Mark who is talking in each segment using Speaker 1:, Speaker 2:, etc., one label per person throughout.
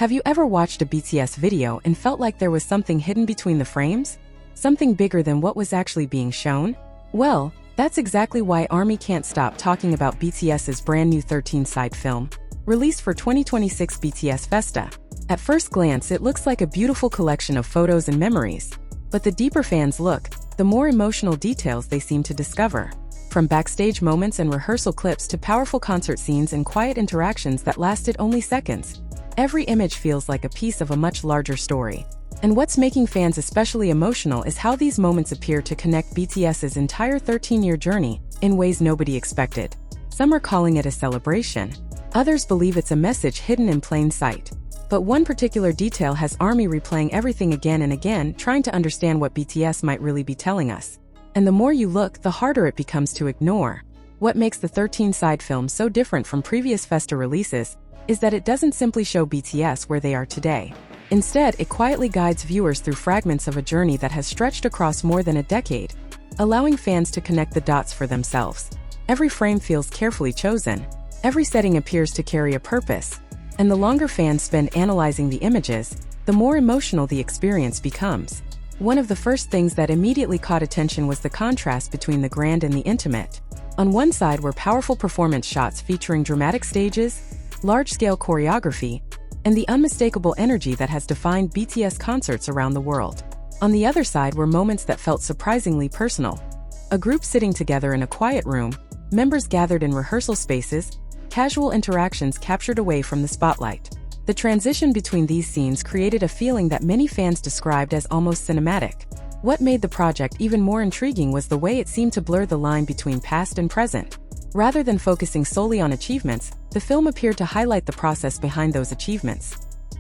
Speaker 1: Have you ever watched a BTS video and felt like there was something hidden between the frames? Something bigger than what was actually being shown? Well, that's exactly why ARMY can't stop talking about BTS's brand new 13-side film, released for 2026 BTS FESTA. At first glance, it looks like a beautiful collection of photos and memories. But the deeper fans look, the more emotional details they seem to discover. From backstage moments and rehearsal clips to powerful concert scenes and quiet interactions that lasted only seconds, every image feels like a piece of a much larger story. And what's making fans especially emotional is how these moments appear to connect BTS's entire 13-year journey in ways nobody expected. Some are calling it a celebration. Others believe it's a message hidden in plain sight. But one particular detail has ARMY replaying everything again and again, trying to understand what BTS might really be telling us. And the more you look, the harder it becomes to ignore. What makes the 13-side film so different from previous FESTA releases is that it doesn't simply show BTS where they are today. Instead, it quietly guides viewers through fragments of a journey that has stretched across more than a decade, allowing fans to connect the dots for themselves. Every frame feels carefully chosen. Every setting appears to carry a purpose. And the longer fans spend analyzing the images, the more emotional the experience becomes. One of the first things that immediately caught attention was the contrast between the grand and the intimate. On one side were powerful performance shots featuring dramatic stages, large-scale choreography, and the unmistakable energy that has defined BTS concerts around the world. On the other side were moments that felt surprisingly personal. A group sitting together in a quiet room, members gathered in rehearsal spaces, casual interactions captured away from the spotlight. The transition between these scenes created a feeling that many fans described as almost cinematic. What made the project even more intriguing was the way it seemed to blur the line between past and present. Rather than focusing solely on achievements, the film appeared to highlight the process behind those achievements.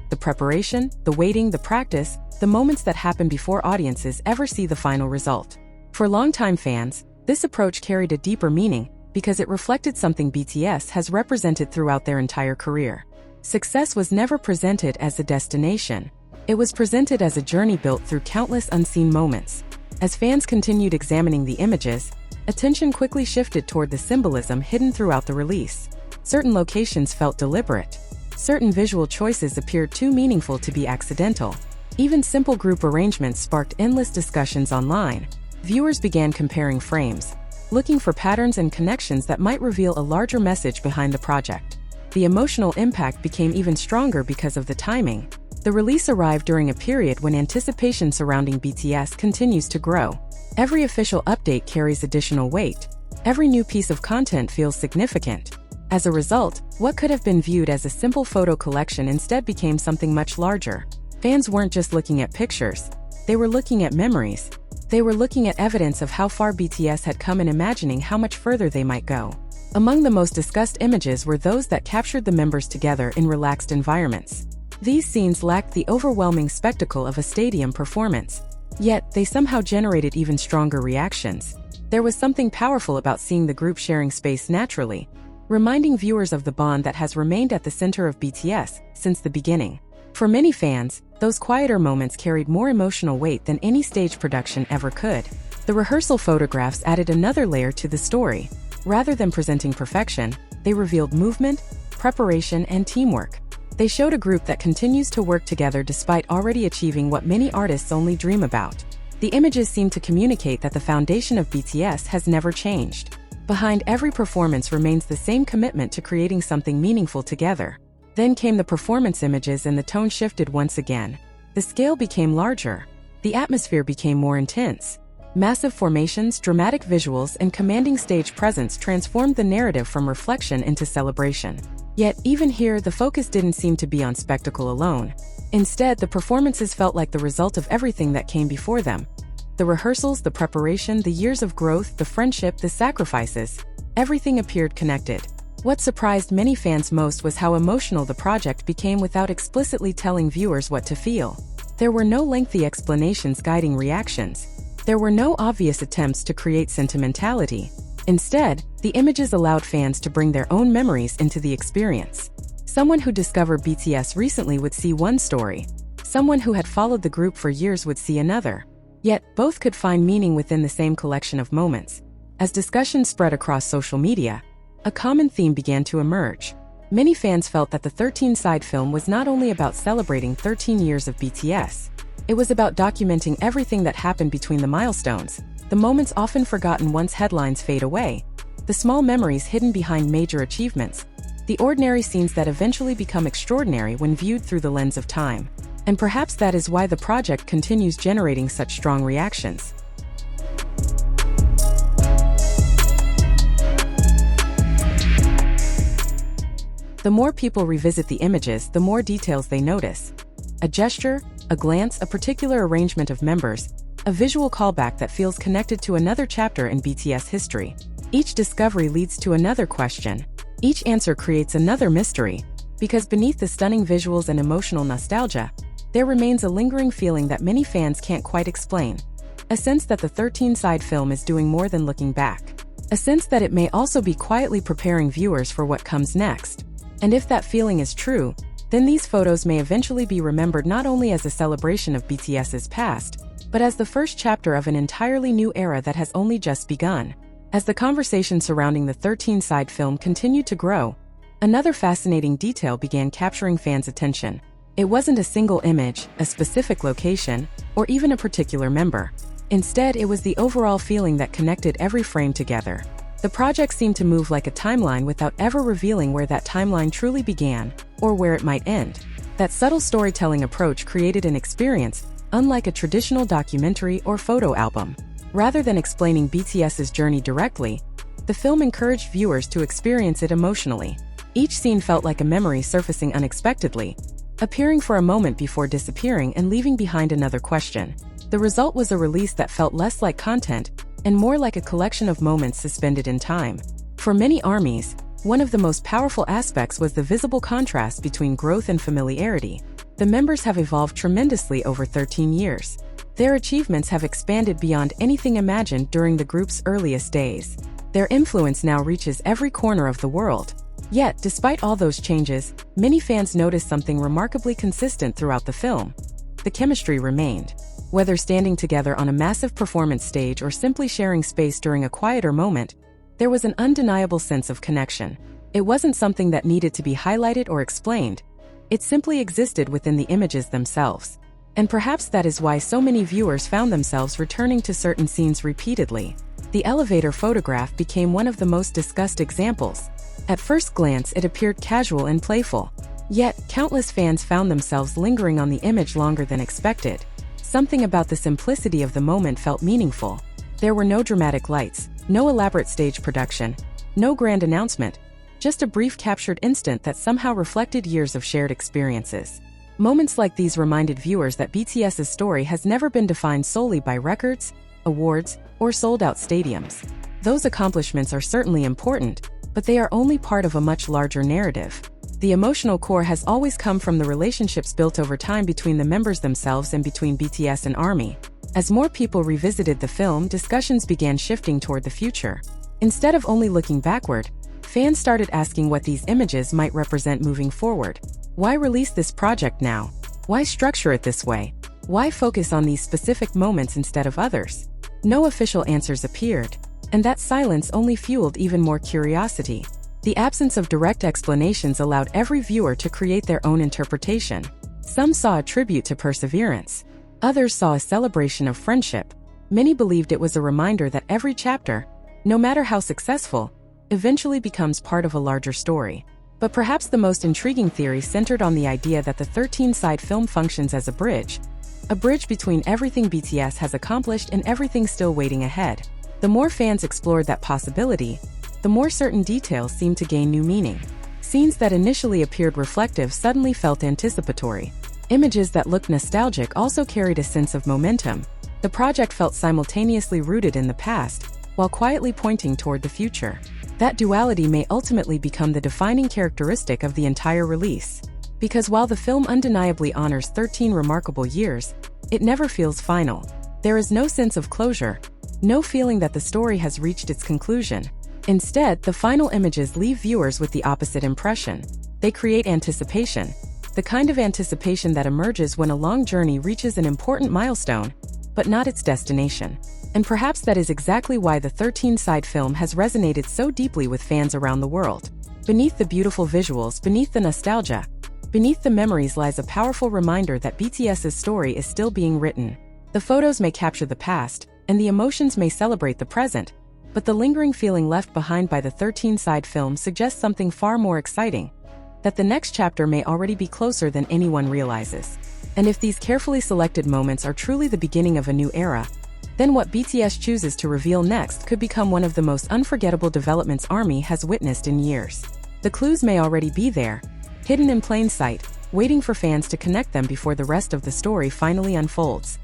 Speaker 1: The preparation, the waiting, the practice, the moments that happen before audiences ever see the final result. For longtime fans, this approach carried a deeper meaning because it reflected something BTS has represented throughout their entire career. Success was never presented as a destination. It was presented as a journey built through countless unseen moments. As fans continued examining the images, attention quickly shifted toward the symbolism hidden throughout the release. Certain locations felt deliberate. Certain visual choices appeared too meaningful to be accidental. Even simple group arrangements sparked endless discussions online. Viewers began comparing frames, looking for patterns and connections that might reveal a larger message behind the project. The emotional impact became even stronger because of the timing. The release arrived during a period when anticipation surrounding BTS continues to grow. Every official update carries additional weight. Every new piece of content feels significant. As a result, what could have been viewed as a simple photo collection instead became something much larger. Fans weren't just looking at pictures. They were looking at memories. They were looking at evidence of how far BTS had come and imagining how much further they might go. Among the most discussed images were those that captured the members together in relaxed environments. These scenes lacked the overwhelming spectacle of a stadium performance. Yet, they somehow generated even stronger reactions. There was something powerful about seeing the group sharing space naturally, reminding viewers of the bond that has remained at the center of BTS since the beginning. For many fans, those quieter moments carried more emotional weight than any stage production ever could. The rehearsal photographs added another layer to the story. Rather than presenting perfection, they revealed movement, preparation, and teamwork. They showed a group that continues to work together despite already achieving what many artists only dream about. The images seem to communicate that the foundation of BTS has never changed. Behind every performance remains the same commitment to creating something meaningful together. Then came the performance images and the tone shifted once again. The scale became larger. The atmosphere became more intense. Massive formations, dramatic visuals, and commanding stage presence transformed the narrative from reflection into celebration. Yet, even here, the focus didn't seem to be on spectacle alone. Instead, the performances felt like the result of everything that came before them. The rehearsals, the preparation, the years of growth, the friendship, the sacrifices, everything appeared connected. What surprised many fans most was how emotional the project became without explicitly telling viewers what to feel. There were no lengthy explanations guiding reactions. There were no obvious attempts to create sentimentality. Instead, the images allowed fans to bring their own memories into the experience. Someone who discovered BTS recently would see one story. Someone who had followed the group for years would see another. Yet, both could find meaning within the same collection of moments. As discussions spread across social media, a common theme began to emerge. Many fans felt that the 13-side film was not only about celebrating 13 years of BTS, it was about documenting everything that happened between the milestones, the moments often forgotten once headlines fade away, the small memories hidden behind major achievements, the ordinary scenes that eventually become extraordinary when viewed through the lens of time. And perhaps that is why the project continues generating such strong reactions. The more people revisit the images, the more details they notice. A gesture, a glance, a particular arrangement of members, a visual callback that feels connected to another chapter in BTS history. Each discovery leads to another question. Each answer creates another mystery. Because beneath the stunning visuals and emotional nostalgia, there remains a lingering feeling that many fans can't quite explain. A sense that the 13-side film is doing more than looking back. A sense that it may also be quietly preparing viewers for what comes next. And if that feeling is true, then these photos may eventually be remembered not only as a celebration of BTS's past, but as the first chapter of an entirely new era that has only just begun. As the conversation surrounding the 13-side film continued to grow, another fascinating detail began capturing fans' attention. It wasn't a single image, a specific location, or even a particular member. Instead, it was the overall feeling that connected every frame together. The project seemed to move like a timeline without ever revealing where that timeline truly began, or where it might end. That subtle storytelling approach created an experience unlike a traditional documentary or photo album. Rather than explaining BTS's journey directly, the film encouraged viewers to experience it emotionally. Each scene felt like a memory surfacing unexpectedly, appearing for a moment before disappearing and leaving behind another question. The result was a release that felt less like content and more like a collection of moments suspended in time. For many ARMYs, one of the most powerful aspects was the visible contrast between growth and familiarity. The members have evolved tremendously over 13 years. Their achievements have expanded beyond anything imagined during the group's earliest days. Their influence now reaches every corner of the world. Yet, despite all those changes, many fans noticed something remarkably consistent throughout the film. The chemistry remained. Whether standing together on a massive performance stage or simply sharing space during a quieter moment, there was an undeniable sense of connection. It wasn't something that needed to be highlighted or explained. It simply existed within the images themselves. And perhaps that is why so many viewers found themselves returning to certain scenes repeatedly. The elevator photograph became one of the most discussed examples. At first glance, it appeared casual and playful. Yet, countless fans found themselves lingering on the image longer than expected. Something about the simplicity of the moment felt meaningful. There were no dramatic lights, no elaborate stage production, no grand announcement, just a brief captured instant that somehow reflected years of shared experiences. Moments like these reminded viewers that BTS's story has never been defined solely by records, awards, or sold-out stadiums. Those accomplishments are certainly important, but they are only part of a much larger narrative. The emotional core has always come from the relationships built over time between the members themselves and between BTS and ARMY. As more people revisited the film, discussions began shifting toward the future. Instead of only looking backward, fans started asking what these images might represent moving forward. Why release this project now? Why structure it this way? Why focus on these specific moments instead of others? No official answers appeared, and that silence only fueled even more curiosity. The absence of direct explanations allowed every viewer to create their own interpretation. Some saw a tribute to perseverance. Others saw a celebration of friendship. Many believed it was a reminder that every chapter, no matter how successful, eventually becomes part of a larger story. But perhaps the most intriguing theory centered on the idea that the 13-side film functions as a bridge between everything BTS has accomplished and everything still waiting ahead. The more fans explored that possibility, the more certain details seemed to gain new meaning. Scenes that initially appeared reflective suddenly felt anticipatory. Images that looked nostalgic also carried a sense of momentum. The project felt simultaneously rooted in the past, while quietly pointing toward the future. That duality may ultimately become the defining characteristic of the entire release. Because while the film undeniably honors 13 remarkable years, it never feels final. There is no sense of closure, no feeling that the story has reached its conclusion. Instead, the final images leave viewers with the opposite impression. They create anticipation, the kind of anticipation that emerges when a long journey reaches an important milestone, but not its destination. And perhaps that is exactly why the 13-side film has resonated so deeply with fans around the world. Beneath the beautiful visuals, beneath the nostalgia, beneath the memories lies a powerful reminder that BTS's story is still being written. The photos may capture the past, and the emotions may celebrate the present, but the lingering feeling left behind by the 13-side film suggests something far more exciting, that the next chapter may already be closer than anyone realizes. And if these carefully selected moments are truly the beginning of a new era, then what BTS chooses to reveal next could become one of the most unforgettable developments ARMY has witnessed in years. The clues may already be there, hidden in plain sight, waiting for fans to connect them before the rest of the story finally unfolds.